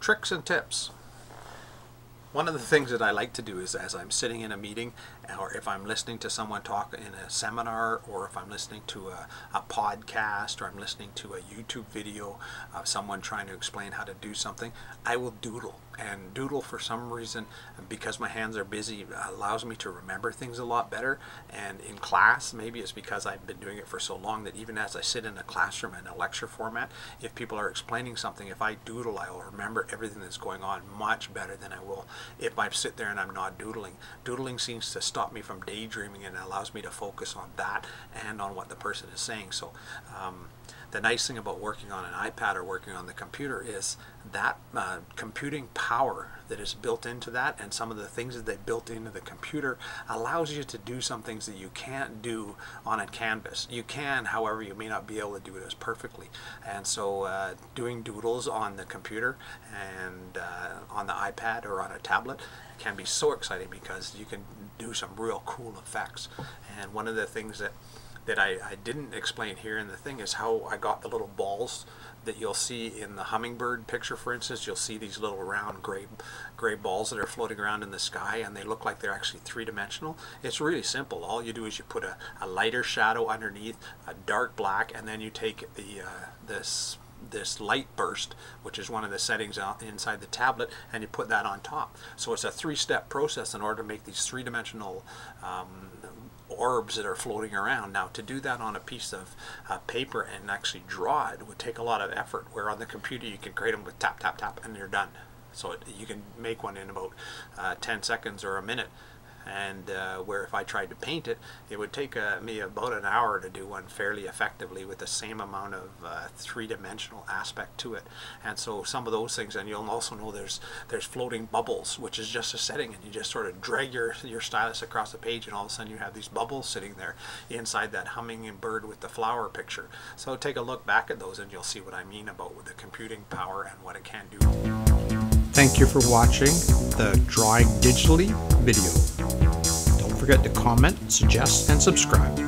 Tricks and tips. One of the things that I like to do is, as I'm sitting in a meeting, or if I'm listening to someone talk in a seminar, or if I'm listening to a podcast, or I'm listening to a YouTube video of someone trying to explain how to do something, I will doodle. And doodle, for some reason, because my hands are busy, allows me to remember things a lot better. And in class, maybe it's because I've been doing it for so long that even as I sit in a classroom in a lecture format, if people are explaining something, if I doodle, I will remember everything that's going on much better than I will if I sit there and I'm not doodling. Doodling seems to stop me from daydreaming and allows me to focus on that and on what the person is saying. So the nice thing about working on an iPad or working on the computer is that computing power that is built into that, and some of the things that they built into the computer, allows you to do some things that you can't do on a canvas. You can, however, you may not be able to do it as perfectly. And so doing doodles on the computer and on the iPad or on a tablet can be so exciting because you can do some real cool effects. And one of the things that I didn't explain here in the thing is how I got the little balls that you'll see in the hummingbird picture. For instance, you'll see these little round gray balls that are floating around in the sky, and they look like they're actually three-dimensional. It's really simple. All you do is you put a lighter shadow underneath, a dark black, and then you take the this light burst, which is one of the settings inside the tablet, and you put that on top. So it's a three-step process in order to make these three-dimensional orbs that are floating around. Now, to do that on a piece of paper and actually draw it would take a lot of effort, where on the computer you can create them with tap, tap, tap, and you're done. So you can make one in about 10 seconds or a minute. And where if I tried to paint it, it would take me about an hour to do one fairly effectively with the same amount of three-dimensional aspect to it. And so some of those things, and you'll also know there's floating bubbles, which is just a setting, and you just sort of drag your stylus across the page, and all of a sudden you have these bubbles sitting there inside that hummingbird with the flower picture. So take a look back at those and you'll see what I mean about the computing power and what it can do. Thank you for watching the Drawing Digitally video. Don't forget to comment, suggest, and subscribe.